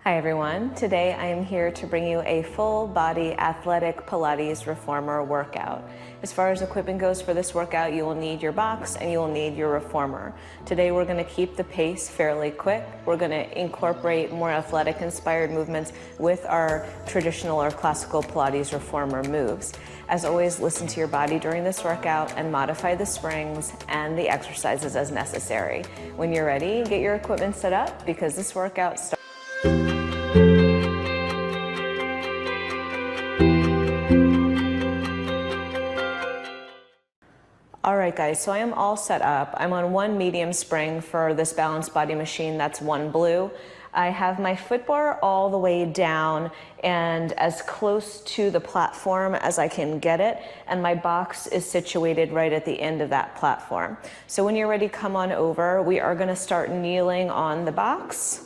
Hi everyone, today I am here to bring you a full body athletic Pilates Reformer workout. As far as equipment goes for this workout, you will need your box and you will need your reformer. Today we're going to keep the pace fairly quick. We're going to incorporate more athletic inspired movements with our traditional or classical Pilates Reformer moves. As always, listen to your body during this workout and modify the springs and the exercises as necessary. When you're ready, get your equipment set up because this workout starts. All right guys, so I am all set up. I'm on one medium spring for this balanced body machine, that's one blue. I have my foot bar all the way down and as close to the platform as I can get it, and my box is situated right at the end of that platform. So when you're ready, come on over. We are gonna start kneeling on the box.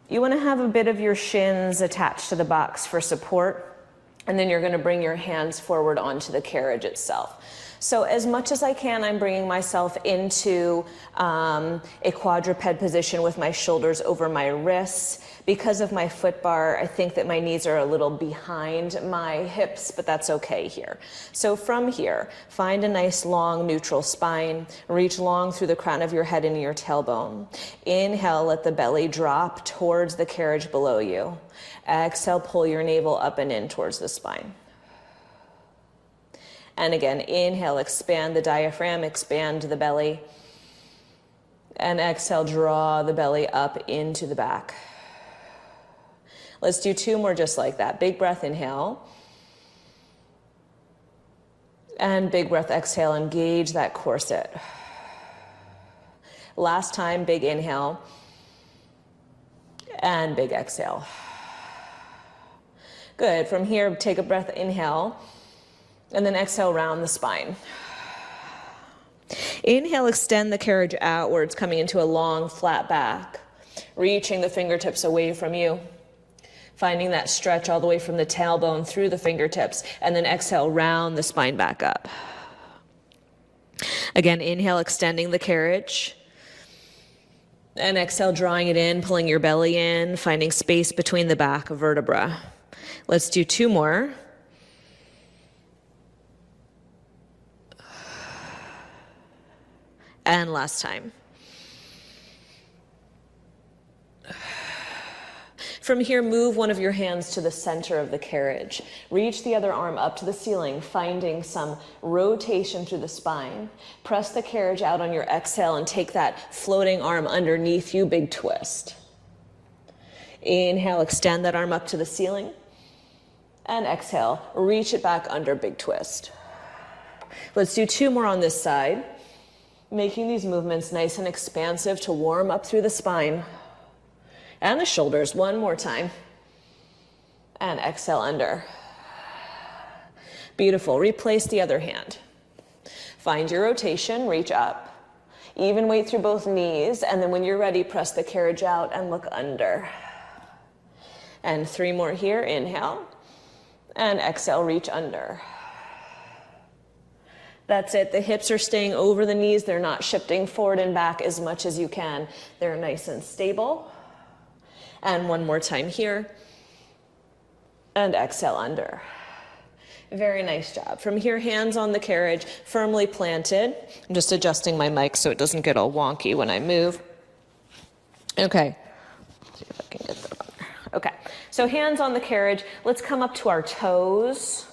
You wanna have a bit of your shins attached to the box for support, and then you're gonna bring your hands forward onto the carriage itself. So as much as I can, I'm bringing myself into a quadruped position with my shoulders over my wrists. Because of my foot bar, I think that my knees are a little behind my hips, but that's okay here. So from here, find a nice long neutral spine. Reach long through the crown of your head into your tailbone. Inhale, let the belly drop towards the carriage below you. Exhale, pull your navel up and in towards the spine. And again, inhale, expand the diaphragm, expand the belly. And exhale, draw the belly up into the back. Let's do two more just like that. Big breath, inhale. And big breath, exhale, engage that corset. Last time, big inhale. And big exhale. Good, from here, take a breath, inhale. And then exhale, round the spine. Inhale, extend the carriage outwards, coming into a long, flat back. Reaching the fingertips away from you. Finding that stretch all the way from the tailbone through the fingertips. And then exhale, round the spine back up. Again, inhale, extending the carriage. And exhale, drawing it in, pulling your belly in, finding space between the back vertebra. Let's do two more. And last time. From here, move one of your hands to the center of the carriage. Reach the other arm up to the ceiling, finding some rotation through the spine. Press the carriage out on your exhale and take that floating arm underneath you, big twist. Inhale, extend that arm up to the ceiling. And exhale, reach it back under, big twist. Let's do two more on this side. Making these movements nice and expansive to warm up through the spine and the shoulders. One more time. And exhale under. Beautiful. Replace the other hand. Find your rotation, reach up. Even weight through both knees, and then when you're ready, press the carriage out and look under. And three more here. Inhale. And exhale, reach under. That's it. The hips are staying over the knees. They're not shifting forward and back as much as you can. They're nice and stable. And one more time here. And exhale under. Very nice job. From here, hands on the carriage, firmly planted. I'm just adjusting my mic so it doesn't get all wonky when I move. Okay. Let's see if I can get that on there. Okay. So hands on the carriage. Let's come up to our toes.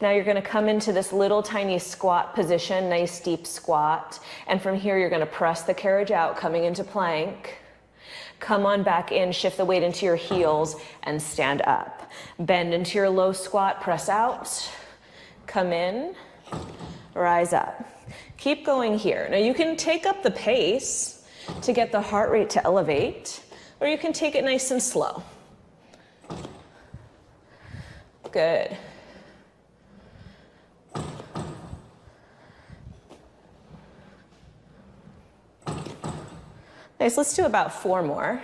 Now you're going to come into this little tiny squat position, nice deep squat. And from here, you're going to press the carriage out, coming into plank. Come on back in, shift the weight into your heels and stand up. Bend into your low squat, press out, come in, rise up. Keep going here. Now you can take up the pace to get the heart rate to elevate, or you can take it nice and slow. Good. Nice, let's do about four more.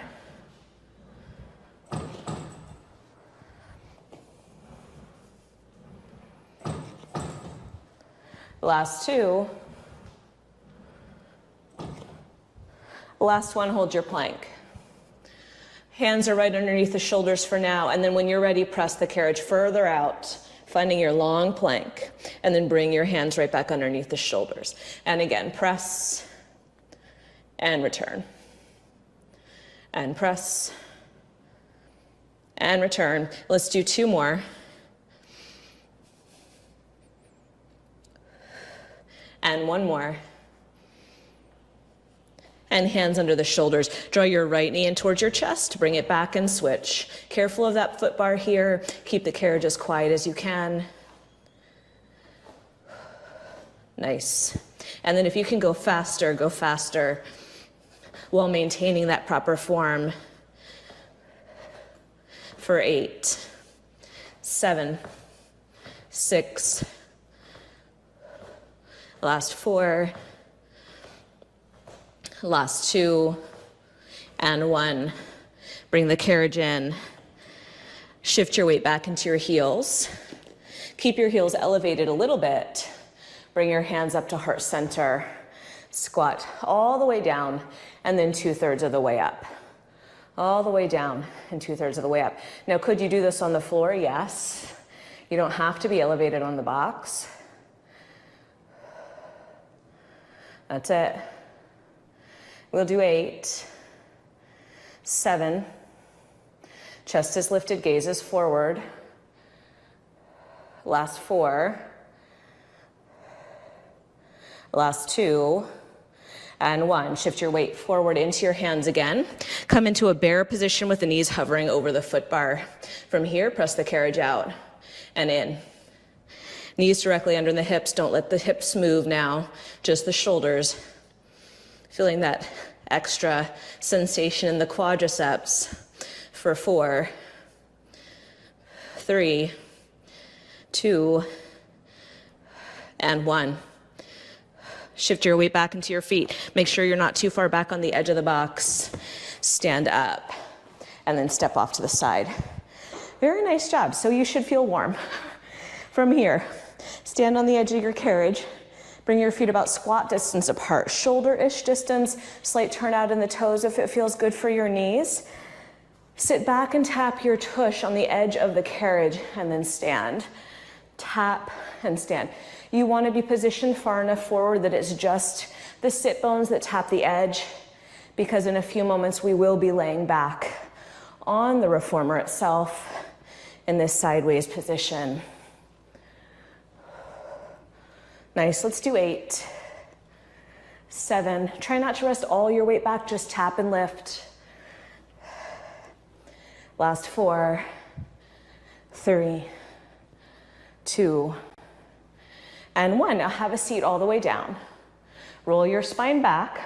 Last two. Last one, hold your plank. Hands are right underneath the shoulders for now, and then when you're ready, press the carriage further out, finding your long plank, and then bring your hands right back underneath the shoulders. And again, press and return. And press and return. Let's do 2 more. And 1 more. And hands under the shoulders. Draw your right knee in towards your chest. Bring it back and switch. Careful of that foot bar here. Keep the carriage as quiet as you can. Nice. And then if you can go faster while maintaining that proper form. For 8, 7, 6, last 4, last 2, and 1. Bring the carriage in. Shift your weight back into your heels. Keep your heels elevated a little bit. Bring your hands up to heart center. Squat all the way down, and then 2/3 of the way up. All the way down and 2/3 of the way up. Now, could you do this on the floor? Yes. You don't have to be elevated on the box. That's it. We'll do 8, 7, chest is lifted, gaze is forward. Last 4, last 2, and 1. Shift your weight forward into your hands again. Come into a bear position with the knees hovering over the foot bar. From here, press the carriage out and in. Knees directly under the hips. Don't let the hips move now, just the shoulders. Feeling that extra sensation in the quadriceps for 4, 3, 2, and 1. Shift your weight back into your feet. Make sure you're not too far back on the edge of the box. Stand up and then step off to the side. Very nice job. So you should feel warm. From here, stand on the edge of your carriage. Bring your feet about squat distance apart, shoulder-ish distance, slight turnout in the toes if it feels good for your knees. Sit back and tap your tush on the edge of the carriage and then stand. Tap and stand. You want to be positioned far enough forward that it's just the sit bones that tap the edge, because in a few moments we will be laying back on the reformer itself in this sideways position. Nice, let's do 8, 7. Try not to rest all your weight back, just tap and lift. Last 4, 3, 2, and 1. Now have a seat all the way down. Roll your spine back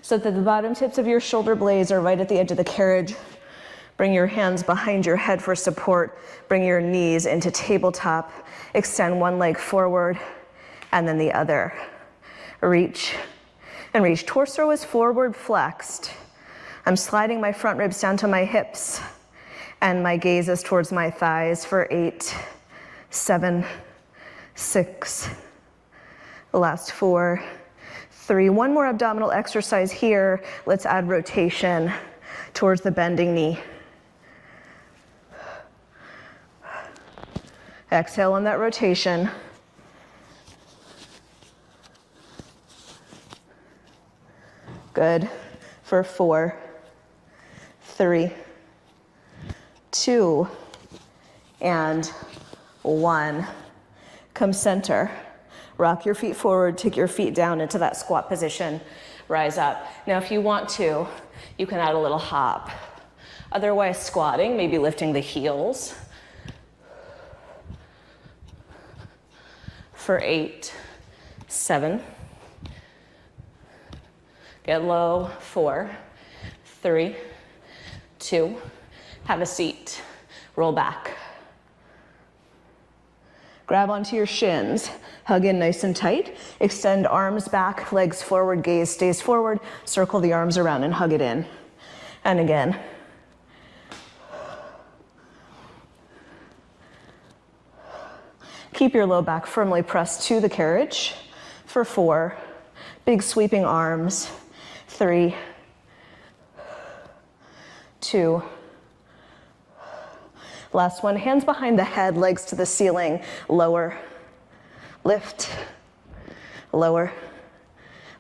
so that the bottom tips of your shoulder blades are right at the edge of the carriage. Bring your hands behind your head for support. Bring your knees into tabletop. Extend one leg forward and then the other. Reach and reach. Torso is forward flexed. I'm sliding my front ribs down to my hips and my gaze is towards my thighs for 8, 7, 6, last 4, 3. One more abdominal exercise here. Let's add rotation towards the bending knee. Exhale on that rotation. Good. For 4, 3, 2, and 1. Come center. Rock your feet forward, take your feet down into that squat position. Rise up. Now if you want to, you can add a little hop. Otherwise, squatting, maybe lifting the heels. For 8, 7. Get low. 4, 3, 2. Have a seat. Roll back. Grab onto your shins. Hug in nice and tight. Extend arms back, legs forward, gaze stays forward. Circle the arms around and hug it in. And again. Keep your low back firmly pressed to the carriage for 4. Big sweeping arms. 3, 2. Last one, hands behind the head, legs to the ceiling, lower, lift, lower,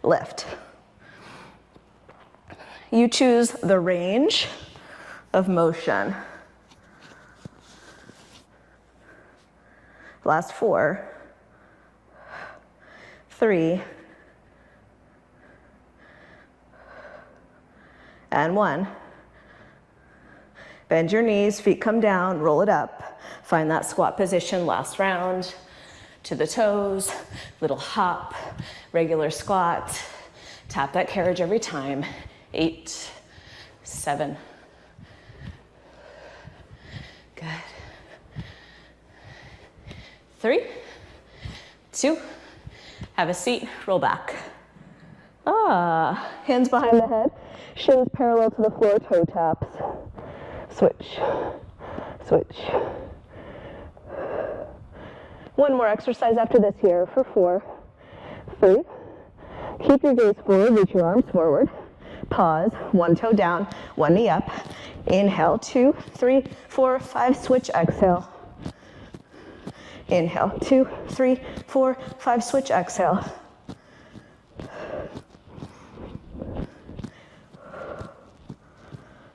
lift. You choose the range of motion. Last 4, 3, and 1. Bend your knees, feet come down, roll it up. Find that squat position, last round. To the toes, little hop, regular squat. Tap that carriage every time. 8, 7. Good. 3, 2, have a seat, roll back. Hands behind the head, shins parallel to the floor, toe taps. Switch, switch. One more exercise after this here for 4, 3. Keep your gaze forward, reach your arms forward. Pause, one toe down, one knee up. Inhale, 2, 3, 4, 5, switch, exhale. Inhale, 2, 3, 4, 5, switch, exhale.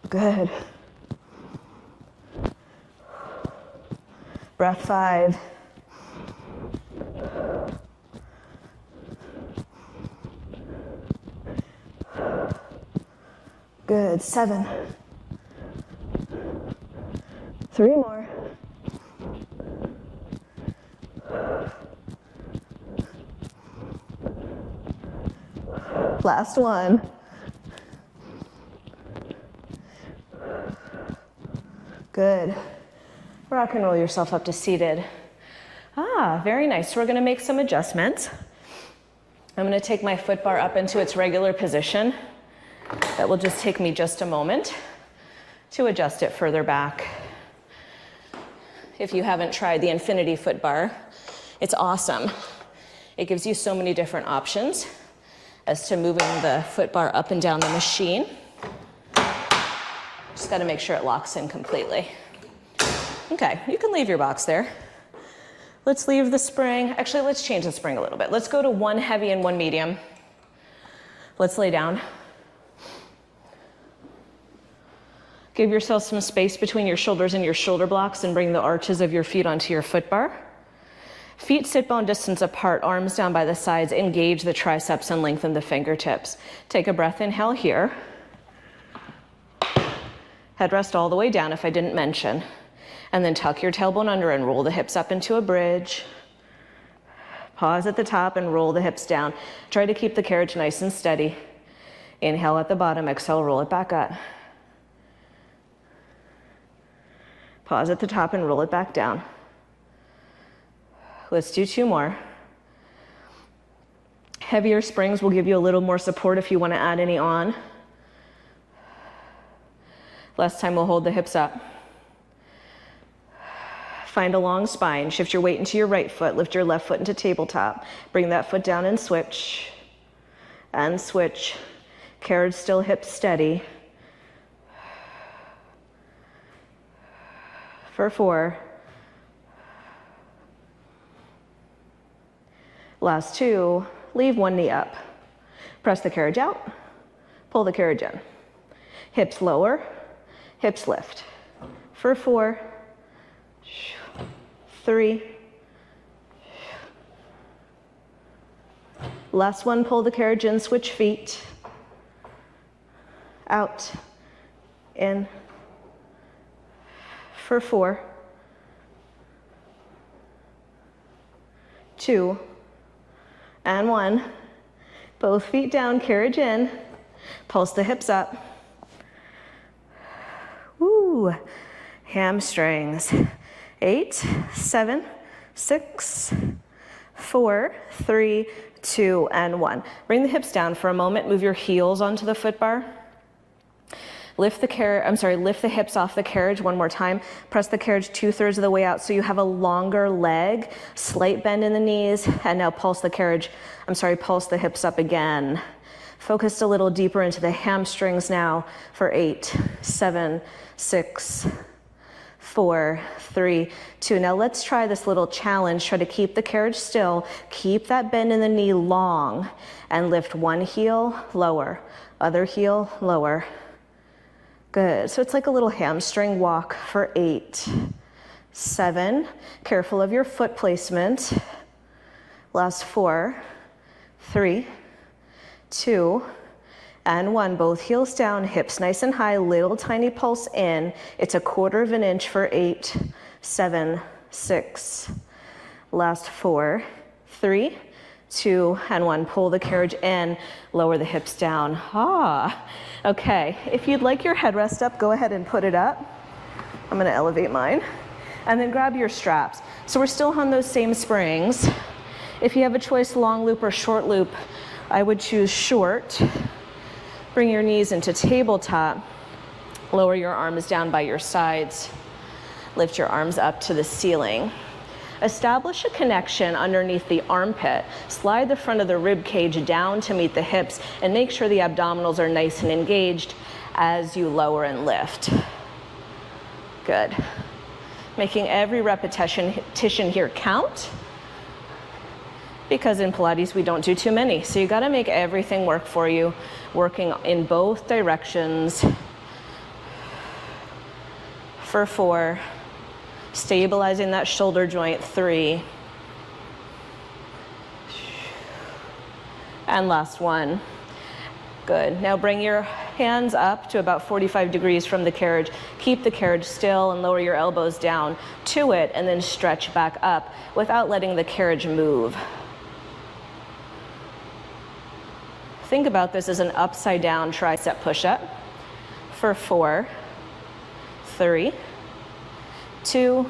Good. Breath 5. Good. 7. 3 more. Last one. Good. Rock and roll yourself up to seated. Very nice. We're going to make some adjustments. I'm going to take my foot bar up into its regular position. That will just take me just a moment to adjust it further back. If you haven't tried the infinity foot bar, it's awesome. It gives you so many different options as to moving the foot bar up and down the machine. Just got to make sure it locks in completely. Okay, you can leave your box there. Let's leave the spring. Actually, let's change the spring a little bit. Let's go to 1 heavy and 1 medium. Let's lay down. Give yourself some space between your shoulders and your shoulder blocks and bring the arches of your feet onto your foot bar. Feet sit bone distance apart, arms down by the sides. Engage the triceps and lengthen the fingertips. Take a breath, inhale here. Headrest all the way down if I didn't mention. And then tuck your tailbone under and roll the hips up into a bridge. Pause at the top and roll the hips down. Try to keep the carriage nice and steady. Inhale at the bottom, exhale, roll it back up. Pause at the top and roll it back down. Let's do 2 more. Heavier springs will give you a little more support if you want to add any on. Last time we'll hold the hips up. Find a long spine. Shift your weight into your right foot. Lift your left foot into tabletop. Bring that foot down and switch. And switch. Carriage still hips steady. For 4. Last 2. Leave one knee up. Press the carriage out. Pull the carriage in. Hips lower. Hips lift. For 4. 3. Last one, pull the carriage in, switch feet. Out, in. For 4. 2. And 1. Both feet down, carriage in. Pulse the hips up. Woo, hamstrings. 8, 7, 6, 4, 3, 2, and 1. Bring the hips down for a moment. Move your heels onto the foot bar. Lift the hips off the carriage one more time. Press the carriage 2/3 of the way out so you have a longer leg. Slight bend in the knees, and now pulse the hips up again. Focused a little deeper into the hamstrings now for 8, 7, 6, 4, 3, 2. Now let's try this little challenge. Try to keep the carriage still. Keep that bend in the knee long and lift one heel, lower, other heel, lower. Good. So it's like a little hamstring walk for 8, 7. Careful of your foot placement. Last 4, 3, 2, and 1. Both heels down, hips nice and high, little tiny pulse in. It's 1/4 of an inch for 8, 7, 6. Last 4, 3, 2, and 1. Pull the carriage in, lower the hips down. Okay. If you'd like your headrest up, go ahead and put it up. I'm gonna elevate mine. And then grab your straps. So we're still on those same springs. If you have a choice, long loop or short loop, I would choose short. Bring your knees into tabletop. Lower your arms down by your sides. Lift your arms up to the ceiling. Establish a connection underneath the armpit. Slide the front of the rib cage down to meet the hips and make sure the abdominals are nice and engaged as you lower and lift. Good. Making every repetition here count, because in Pilates we don't do too many. So you gotta make everything work for you, working in both directions. For 4, stabilizing that shoulder joint. 3, and last 1. Good. Now bring your hands up to about 45 degrees from the carriage. Keep the carriage still and lower your elbows down to it, and then stretch back up without letting the carriage move. Think about this as an upside down tricep push-up. For 4, 3, 2,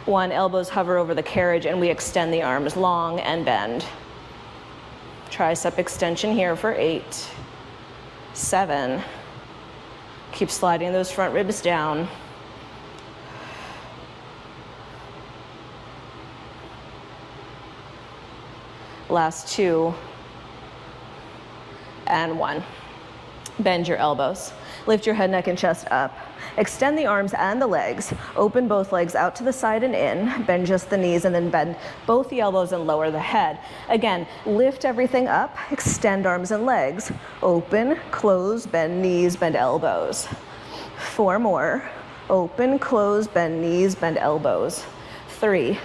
1. Elbows hover over the carriage and we extend the arms long and bend. Tricep extension here for 8, 7. Keep sliding those front ribs down. Last 2, and 1. Bend your elbows. Lift your head, neck, and chest up. Extend the arms and the legs. Open both legs out to the side and in. Bend just the knees and then bend both the elbows and lower the head. Again, lift everything up. Extend arms and legs. Open, close, bend knees, bend elbows. 4 more. Open, close, bend knees, bend elbows. 3.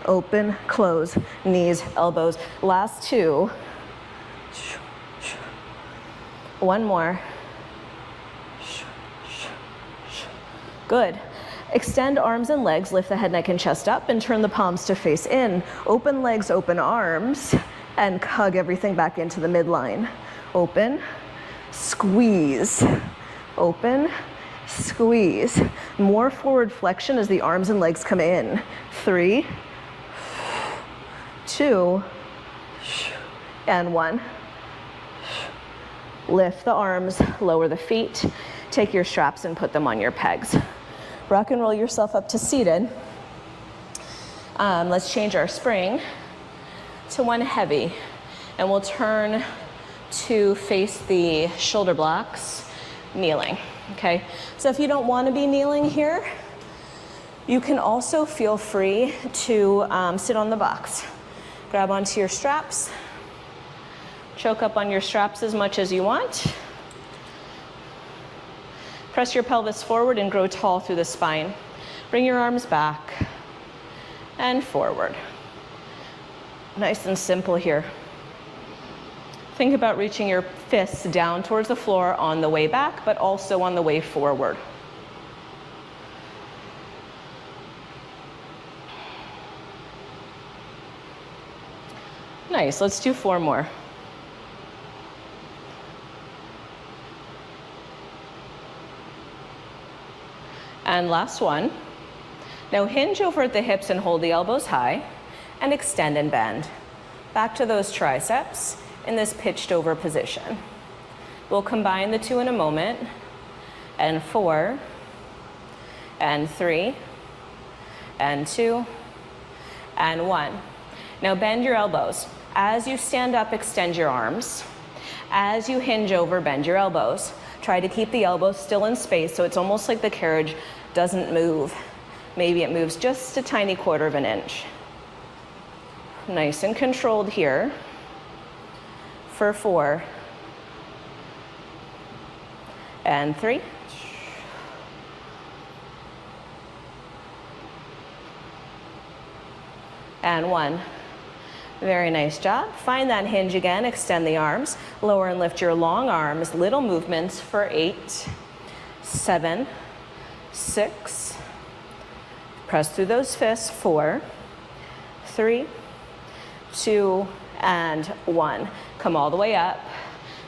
Open, close, knees, elbows. Last 2. 1 more. Good. Extend arms and legs, lift the head, neck, and chest up, and turn the palms to face in. Open legs, open arms, and hug everything back into the midline. Open, squeeze. Open, squeeze. More forward flexion as the arms and legs come in. 3, 2, and 1. Lift the arms, lower the feet. Take your straps and put them on your pegs. Rock and roll yourself up to seated. Let's change our spring to one heavy, and we'll turn to face the shoulder blocks, kneeling, okay? So if you don't want to be kneeling here, you can also feel free to sit on the box. Grab onto your straps. Choke up on your straps as much as you want. Press your pelvis forward and grow tall through the spine. Bring your arms back and forward. Nice and simple here. Think about reaching your fists down towards the floor on the way back, but also on the way forward. Nice, let's do 4 more. And last one. Now hinge over at the hips and hold the elbows high, and extend and bend. Back to those triceps in this pitched over position. We'll combine the 2 in a moment. And 4, and 3, and 2, and 1. Now bend your elbows. As you stand up, extend your arms. As you hinge over, bend your elbows. Try to keep the elbows still in space so it's almost like the carriage doesn't move. Maybe it moves just a tiny quarter of an inch. Nice and controlled here for 4 and 3 and 1. Very nice job. Find that hinge again, extend the arms, lower and lift your long arms, little movements for 8, 7, 6, press through those fists, 4, 3, 2, and 1. Come all the way up,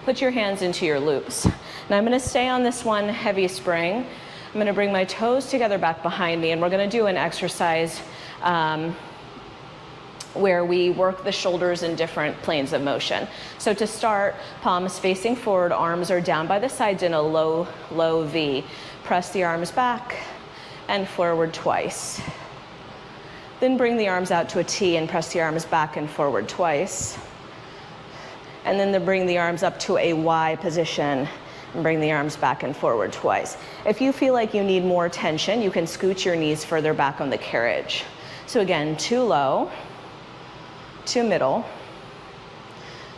put your hands into your loops. Now I'm gonna stay on this one heavy spring. I'm gonna bring my toes together back behind me, and we're gonna do an exercise where we work the shoulders in different planes of motion. So to start, palms facing forward, arms are down by the sides in a low, low V. Press the arms back and forward twice. Then bring the arms out to a T and press the arms back and forward twice. And then bring the arms up to a Y position and bring the arms back and forward twice. If you feel like you need more tension, you can scoot your knees further back on the carriage. So again, 2 low, 2 middle,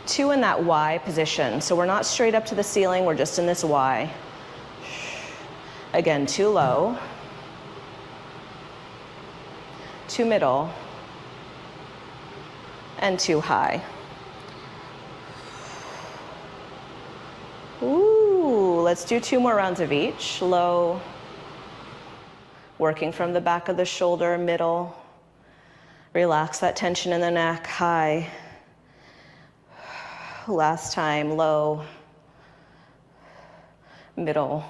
2 in that Y position. So we're not straight up to the ceiling, we're just in this Y. Again, 2 low, 2 middle, and 2 high. Ooh, let's do 2 more rounds of each. Low, working from the back of the shoulder, middle. Relax that tension in the neck, high. Last time, low, middle,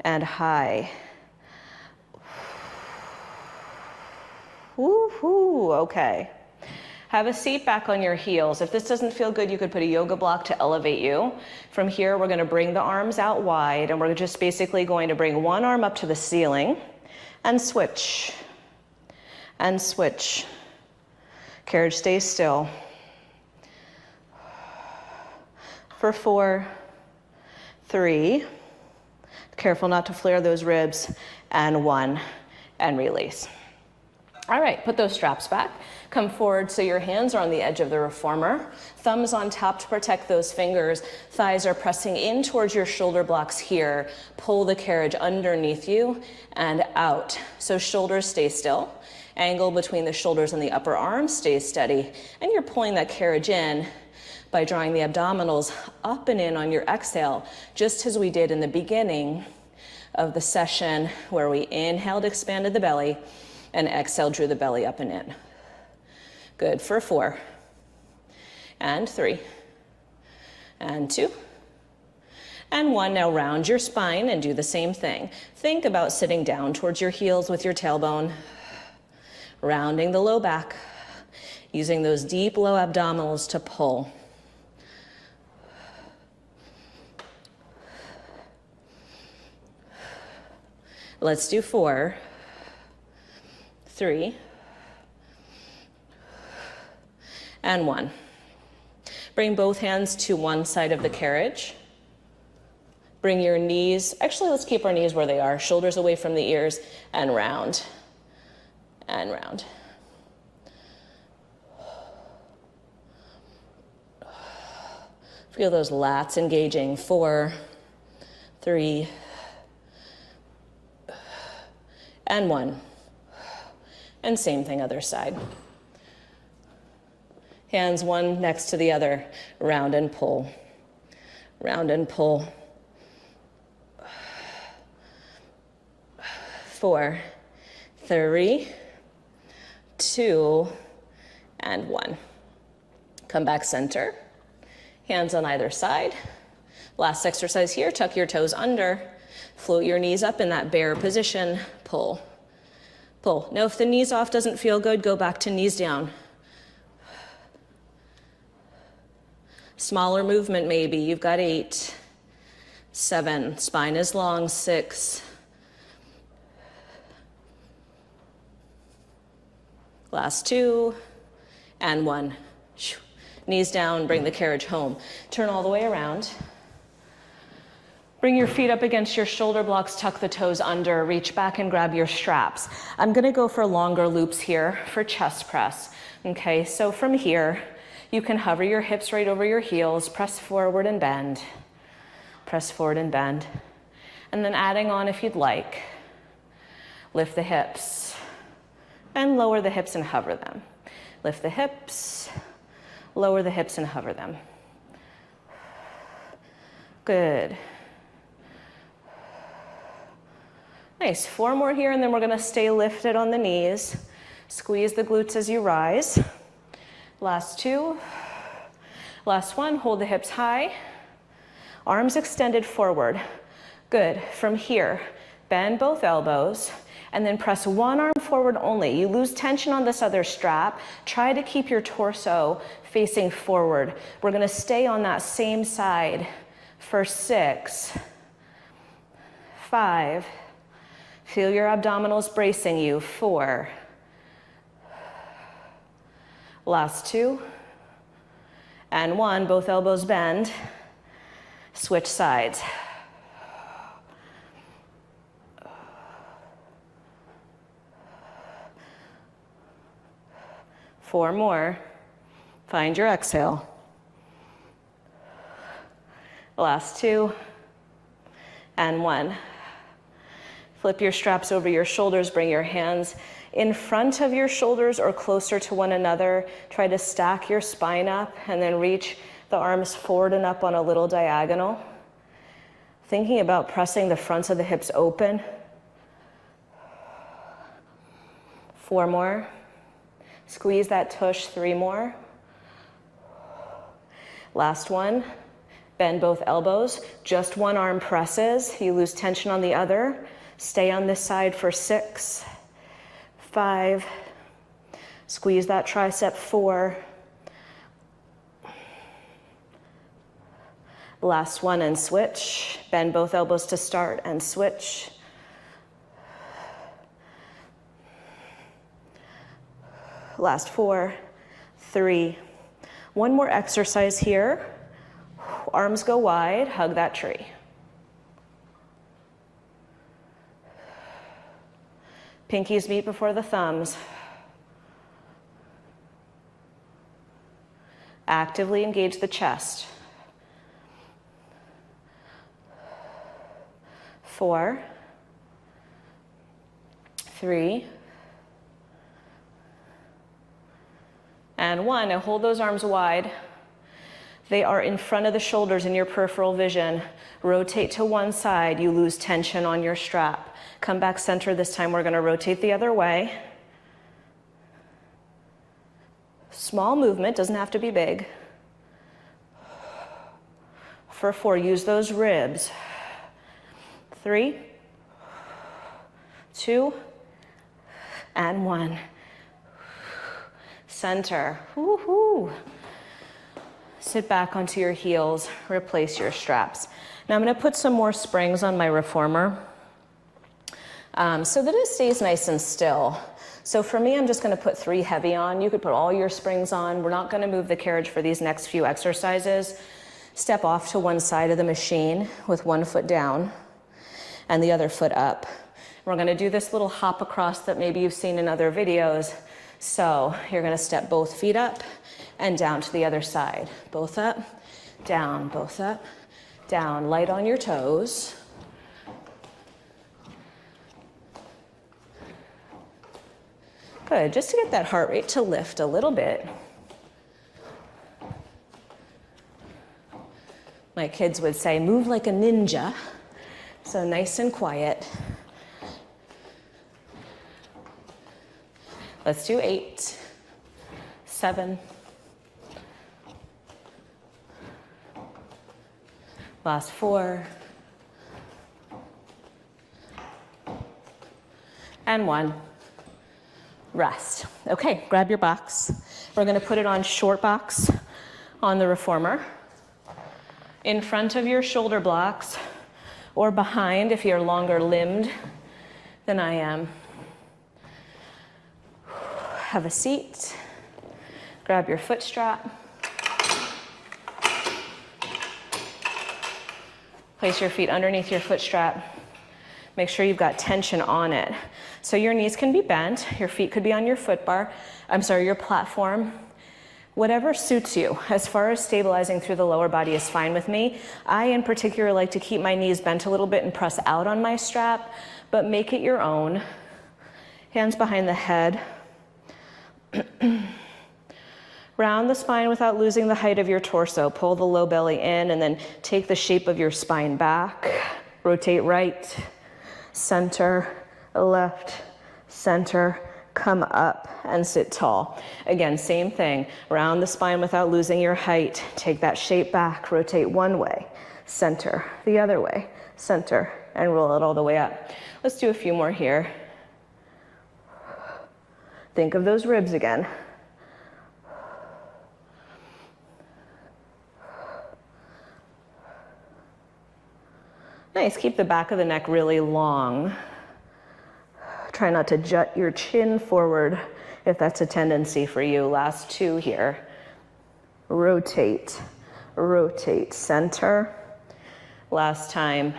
and high. Woo-hoo, okay. Have a seat back on your heels. If this doesn't feel good, you could put a yoga block to elevate you. From here, we're gonna bring the arms out wide, and we're just basically going to bring one arm up to the ceiling and switch. And switch. Carriage stays still. For 4, 3, careful not to flare those ribs, and 1, and release. All right, put those straps back. Come forward so your hands are on the edge of the reformer. Thumbs on top to protect those fingers. Thighs are pressing in towards your shoulder blocks here. Pull the carriage underneath you and out. So shoulders stay still. Angle between the shoulders and the upper arm stays steady. And you're pulling that carriage in by drawing the abdominals up and in on your exhale, just as we did in the beginning of the session where we inhaled, expanded the belly, and exhaled, drew the belly up and in. Good for 4, and 3, and 2, and 1. Now round your spine and do the same thing. Think about sitting down towards your heels with your tailbone, rounding the low back, using those deep low abdominals to pull. Let's do 4, 3, and 1. Bring both hands to one side of the carriage. Bring your knees, actually let's keep our knees where they are, shoulders away from the ears, and round, and round. Feel those lats engaging. 4, 3, and 1. And same thing, other side. Hands one next to the other, round and pull, round and pull. 4, 3, 2, and 1. Come back center. Hands on either side. Last exercise here, tuck your toes under. Float your knees up in that bear position. Pull, pull. Now if the knees off doesn't feel good, go back to knees down. Smaller movement maybe. You've got 8, 7. Spine is long. 6. Last 2, and 1. Knees down, bring the carriage home. Turn all the way around. Bring your feet up against your shoulder blocks, tuck the toes under, reach back and grab your straps. I'm gonna go for longer loops here for chest press. Okay, so from here, you can hover your hips right over your heels, press forward and bend. Press forward and bend. And then adding on if you'd like. Lift the hips and lower the hips and hover them. Lift the hips, lower the hips and hover them. Good. Nice, 4 more here, and then we're gonna stay lifted on the knees. Squeeze the glutes as you rise. Last 2. Last 1, hold the hips high. Arms extended forward. Good, from here, bend both elbows, and then press one arm forward only. You lose tension on this other strap. Try to keep your torso facing forward. We're gonna stay on that same side for 6, 5, feel your abdominals bracing you, 4, last 2, and 1, both elbows bend, switch sides. 4 more. Find your exhale. Last 2 and 1. Flip your straps over your shoulders, bring your hands in front of your shoulders or closer to one another. Try to stack your spine up and then reach the arms forward and up on a little diagonal. Thinking about pressing the fronts of the hips open. 4 more. Squeeze that tush, 3 more. Last one. Bend both elbows. Just one arm presses. You lose tension on the other. Stay on this side for 6, 5. Squeeze that tricep, 4. Last one and switch. Bend both elbows to start and switch. Last 4, 3. One more exercise here. Arms go wide, hug that tree. Pinkies meet before the thumbs. Actively engage the chest. 4, 3, and 1. Now hold those arms wide. They are in front of the shoulders in your peripheral vision. Rotate to one side. You lose tension on your strap. Come back center this time. We're going to rotate the other way. Small movement, doesn't have to be big. For 4, use those ribs. 3, 2, and 1. Center. Woo-hoo. Sit back onto your heels, replace your straps. Now I'm going to put some more springs on my reformer so that it stays nice and still. So for me, I'm just going to put 3 heavy on. You could put all your springs on. We're not going to move the carriage for these next few exercises. Step off to one side of the machine with one foot down and the other foot up. We're going to do this little hop across that maybe you've seen in other videos. So you're going to step both feet up and down to the other side. Both up, both up, down. Light on your toes. Good, just to get that heart rate to lift a little bit. My kids would say, move like a ninja. So nice and quiet. Let's do 8, 7. Last 4. And 1. Rest. Okay, grab your box. We're going to put it on short box on the reformer. In front of your shoulder blocks or behind if you're longer limbed than I am. Have a seat. Grab your foot strap. Place your feet underneath your foot strap. Make sure you've got tension on it. So your knees can be bent, your feet could be on your your platform. Whatever suits you. As far as stabilizing through the lower body is fine with me. I in particular like to keep my knees bent a little bit and press out on my strap, but make it your own. Hands behind the head. Round the spine without losing the height of your torso. Pull the low belly in and then take the shape of your spine back. Rotate right, center, left, center, come up and sit tall. Again, same thing. Round the spine without losing your height. Take that shape back, rotate one way, center, the other way, center, and roll it all the way up. Let's do a few more here. Think of those ribs again. Nice, keep the back of the neck really long. Try not to jut your chin forward if that's a tendency for you. Last two here. Rotate, rotate, center. Last time.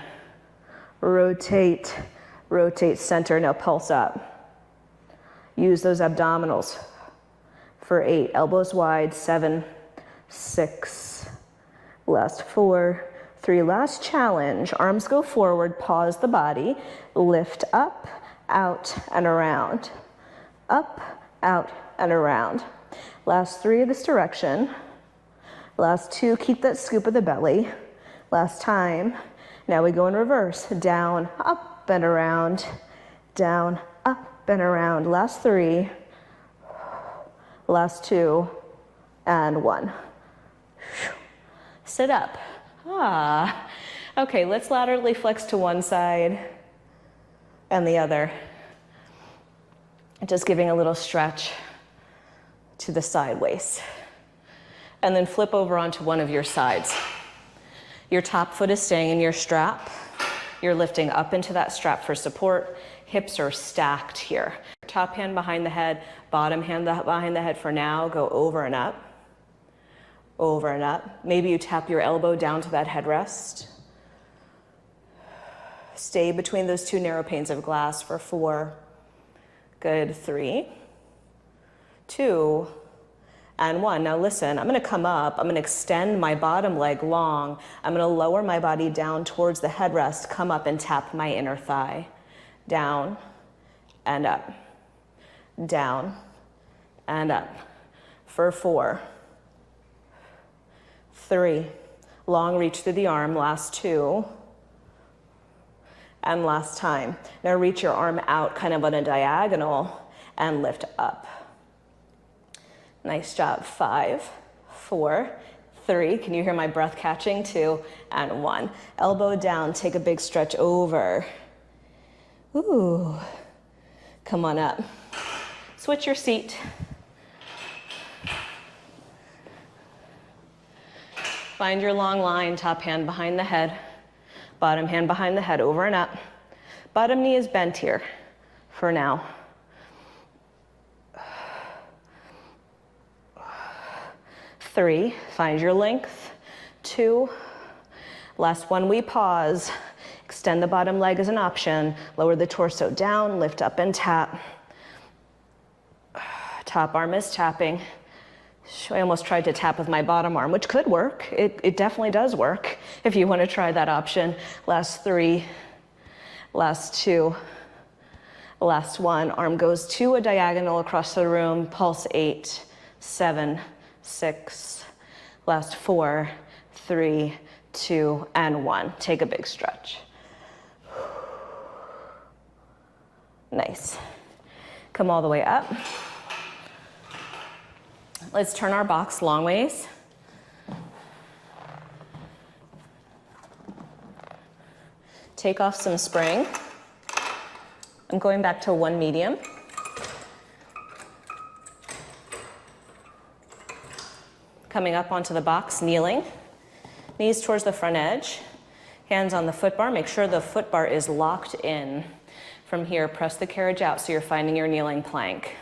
Rotate, rotate, center. Now pulse up. Use those abdominals for 8. Elbows wide, 7, 6. Last 4, 3. Last challenge. Arms go forward, pause the body, lift up, out, and around. Up, out, and around. Last 3 this direction. Last 2, keep that scoop of the belly. Last time. Now we go in reverse. Down, up, and around. Down, up, and around. Last 3. Last 2, and 1. Sit up. Okay, let's laterally flex to one side and the other. Just giving a little stretch to the side waist. And then flip over onto one of your sides. Your top foot is staying in your strap. You're lifting up into that strap for support. Hips are stacked here. Top hand behind the head, bottom hand behind the head for now. Go over and up. Over and up. Maybe you tap your elbow down to that headrest. Stay between those two narrow panes of glass for 4. Good. 3, 2, and 1. Now listen, I'm going to come up. I'm going to extend my bottom leg long. I'm going to lower my body down towards the headrest, come up and tap my inner thigh. Down and up. Down and up. For 4, 3. Long reach through the arm. Last 2. And last time. Now reach your arm out kind of on a diagonal and lift up. Nice job. 5, 4, 3. Can you hear my breath catching? 2 and 1. Elbow down. Take a big stretch over. Ooh. Come on up. Switch your seat. Find your long line. Top hand behind the head. Bottom hand behind the head, over and up. Bottom knee is bent here for now. 3, find your length. 2, last one, we pause. Extend the bottom leg as an option. Lower the torso down, lift up and tap. Top arm is tapping. I almost tried to tap with my bottom arm, which could work. It definitely does work if you want to try that option. Last 3, last 2, last 1. Arm goes to a diagonal across the room. Pulse 8, 7, 6. Last 4, 3, 2, and 1. Take a big stretch. Nice. Come all the way up. Let's turn our box long ways. Take off some spring. I'm going back to 1 medium. Coming up onto the box, kneeling. Knees towards the front edge. Hands on the foot bar. Make sure the foot bar is locked in. From here, press the carriage out so you're finding your kneeling plank.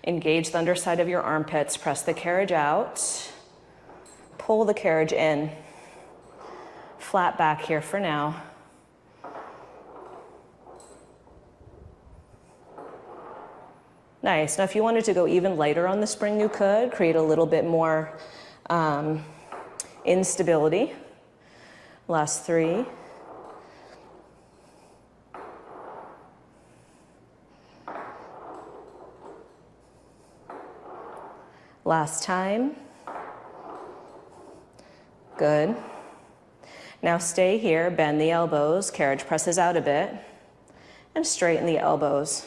Engage the underside of your armpits, press the carriage out, pull the carriage in. flat back here for now. Nice. Now if you wanted to go even lighter on the spring, you could create a little bit more instability. Last 3. Last time. Good. Now stay here, bend the elbows, carriage presses out a bit, and straighten the elbows.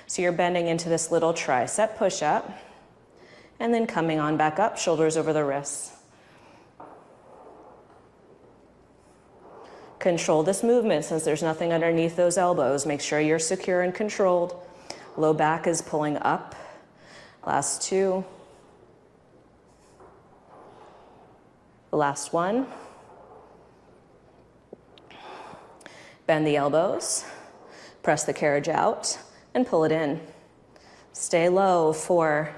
So you're bending into this little tricep push-up, and then coming on back up, shoulders over the wrists. Control this movement since there's nothing underneath those elbows. Make sure you're secure and controlled. Low back is pulling up. Last 2. Last 1. Bend the elbows, press the carriage out, and pull it in. Stay low. 4,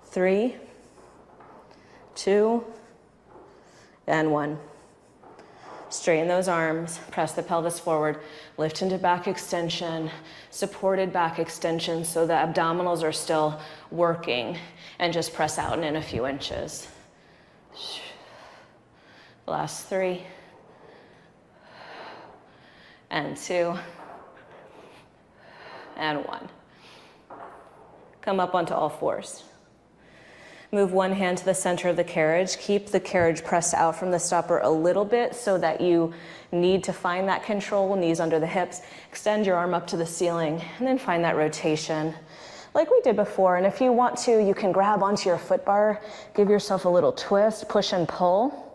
3, 2, and 1. Straighten those arms, press the pelvis forward, lift into back extension, supported back extension so the abdominals are still working, and just press out and in a few inches. Last 3, and 2, and 1. Come up onto all fours. Move one hand to the center of the carriage. Keep the carriage pressed out from the stopper a little bit so that you need to find that control, knees under the hips. Extend your arm up to the ceiling, and then find that rotation like we did before. And if you want to, you can grab onto your foot bar, give yourself a little twist, push and pull.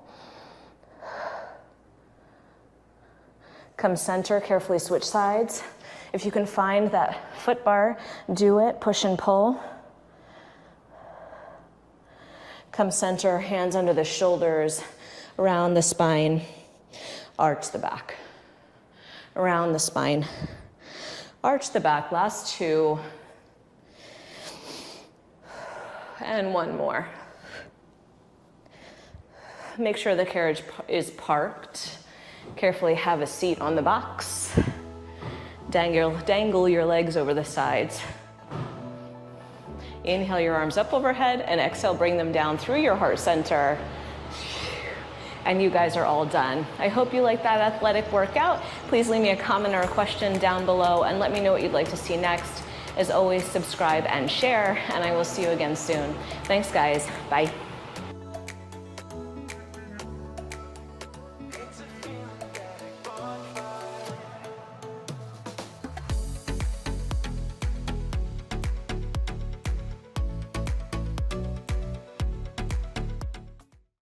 Come center, carefully switch sides. If you can find that foot bar, do it, push and pull. Come center, hands under the shoulders, around the spine, arch the back. Around the spine, arch the back. Last 2. And 1 more. Make sure the carriage is parked. Carefully have a seat on the box. Dangle your legs over the sides. Inhale your arms up overhead, and exhale, bring them down through your heart center. And you guys are all done. I hope you like that athletic workout. Please leave me a comment or a question down below and let me know what you'd like to see next. As always, subscribe and share, and I will see you again soon. Thanks, guys. Bye.